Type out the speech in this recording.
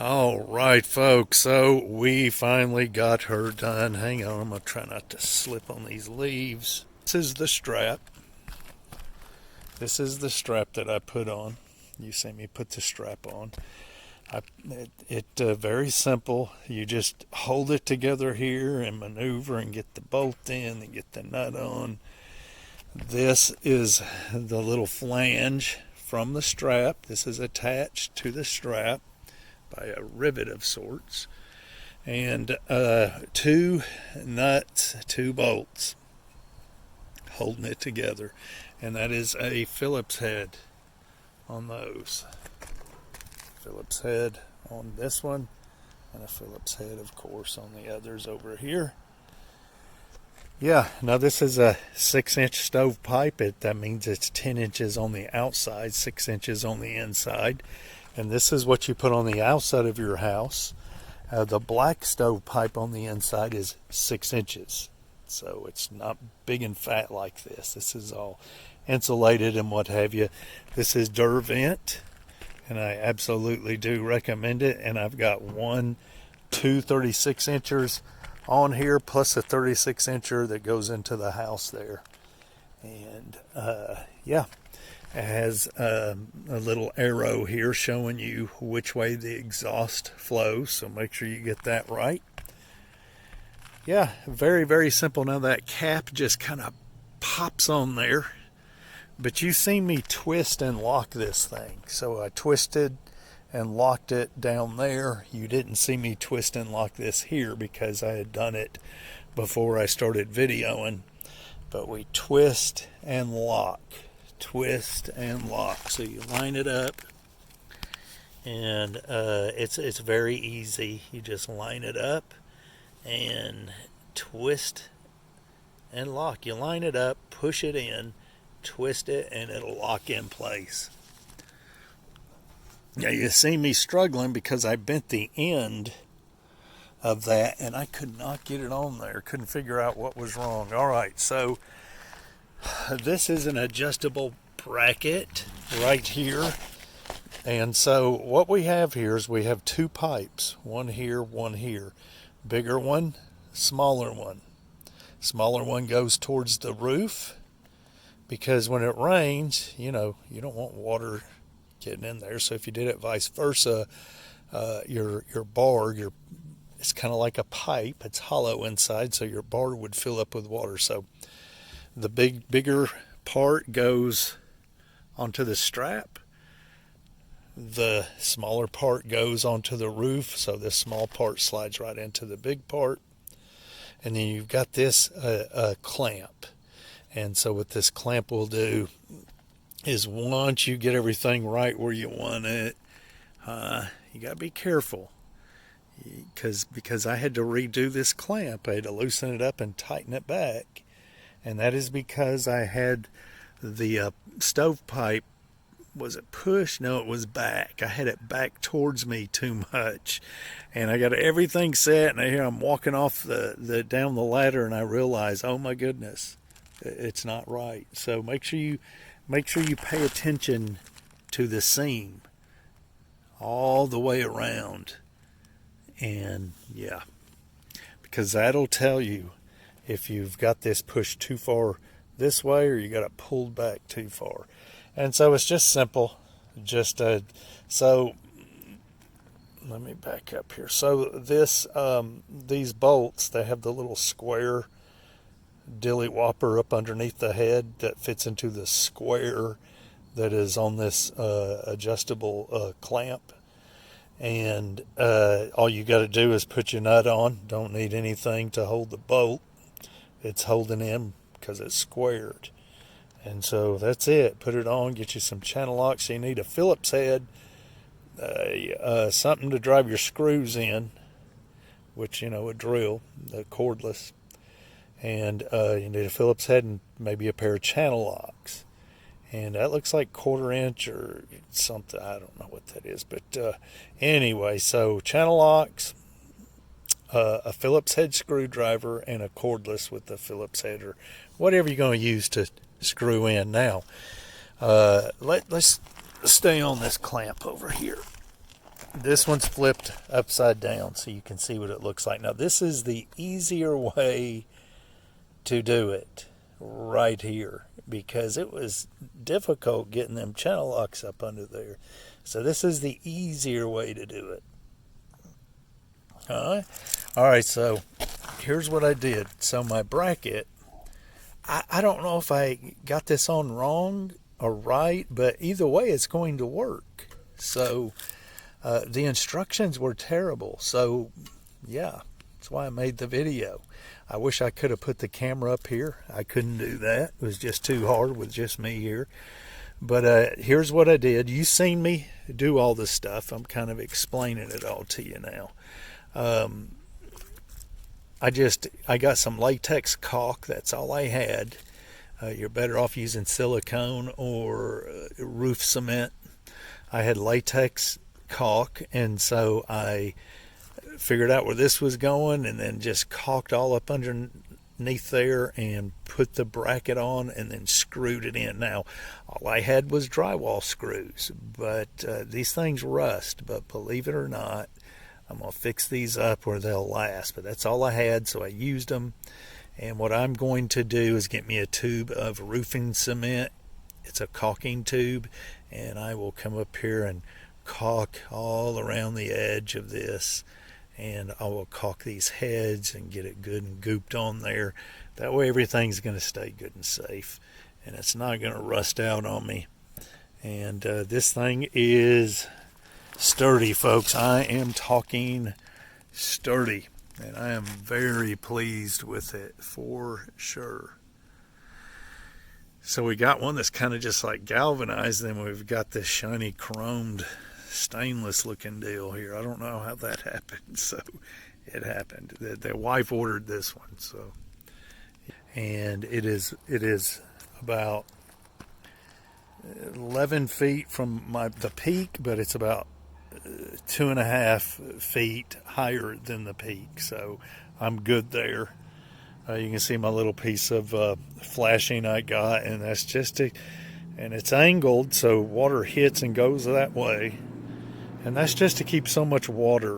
All right, folks. So we finally got her done. Hang on, I'm gonna try not to slip on these leaves. This is the strap. This is the strap that I put on. You see me put the strap on. Very simple. You just hold it together here and maneuver and get the bolt in and get the nut on. This is the little flange from the strap. This is attached to the strap by a rivet of sorts, and two nuts, two bolts holding it together, and that is a Phillips head on those. Phillips head on this one, and a Phillips head, of course, on the others over here. Yeah, now this is a 6-inch stovepipe. That means it's 10 inches on the outside, 6 inches on the inside. And this is what you put on the outside of your house. The black stovepipe on the inside is 6 inches. So it's not big and fat like this. This is all insulated and what have you. This is duravent, and I absolutely do recommend it. And I've got two 36 inchers on here, plus a 36 incher that goes into the house there. And yeah. It has a little arrow here showing you which way the exhaust flows, so make sure you get that right. Yeah, very, very simple. Now that cap just kind of pops on there, but you see me twist and lock this thing. So I twisted and locked it down there. You didn't see me twist and lock this here because I had done it before I started videoing, but we twist and lock. Twist and lock. So you line it up, and it's very easy. You just line it up and twist and lock. You line it up, push it in, twist it, and it'll lock in place. Now you see me struggling because I bent the end of that and I could not get it on there. Couldn't figure out what was wrong. All right, so this is an adjustable bracket right here. And so what we have here is we have two pipes, one here, one here. Bigger one, smaller one. Smaller one goes towards the roof because when it rains, you don't want water getting in there. So if you did it vice versa, your bar, it's kind of like a pipe. It's hollow inside, so your bar would fill up with water. So the bigger part goes onto the strap. The smaller part goes onto the roof, so this small part slides right into the big part. And then you've got this clamp. And so what this clamp will do is once you get everything right where you want it, you got to be careful. Because I had to redo this clamp. I had to loosen it up and tighten it back. And that is because I had the stovepipe, was it pushed? No, it was back. I had it back towards me too much. And I got everything set, and here I'm walking off down the ladder, and I realize, oh my goodness, it's not right. So make sure you pay attention to the seam all the way around. And yeah, because that'll tell you if you've got this pushed too far this way or you got it pulled back too far. And so it's just simple. So let me back up here. So these bolts, they have the little square dilly whopper up underneath the head that fits into the square that is on this adjustable clamp. And all you got to do is put your nut on. Don't need anything to hold the bolt. It's holding in because it's squared. And so that's it. Put it on, get you some channel locks. You need a Phillips head, something to drive your screws in, which, a drill, the cordless. And you need a Phillips head and maybe a pair of channel locks. And that looks like 1/4 inch or something. I don't know what that is. But anyway, so channel locks, a Phillips head screwdriver, and a cordless with the Phillips head or whatever you're going to use to screw in. Now, let's stay on this clamp over here. This one's flipped upside down so you can see what it looks like. Now this is the easier way to do it right here, because it was difficult getting them channel locks up under there. So this is the easier way to do it. All right, so here's what I did. So my bracket, I don't know if I got this on wrong or right, but either way it's going to work. So the instructions were terrible. So yeah, that's why I made the video. I wish I could have put the camera up here. I couldn't do that. It was just too hard with just me here. But here's what I did. You've seen me do all this stuff. I'm kind of explaining it all to you now. I got some latex caulk. That's all I had. You're better off using silicone or roof cement. I had latex caulk, and so I figured out where this was going and then just caulked all up underneath there and put the bracket on and then screwed it in. Now, all I had was drywall screws, but these things rust, but believe it or not, I'm going to fix these up where they'll last. But that's all I had, so I used them. And what I'm going to do is get me a tube of roofing cement. It's a caulking tube, and I will come up here and caulk all around the edge of this, and I will caulk these heads and get it good and gooped on there. That way everything's going to stay good and safe, and it's not going to rust out on me. And this thing is sturdy, folks. I am talking sturdy, and I am very pleased with it for sure. So we got one that's kind of just like galvanized, then we've got this shiny chromed stainless looking deal here. I don't know how that happened. So it happened. The wife ordered this one, so, and it is about 11 feet from the peak, but it's about 2.5 feet higher than the peak, so I'm good there. You can see my little piece of flashing I got, and that's just and it's angled so water hits and goes that way, and that's just to keep so much water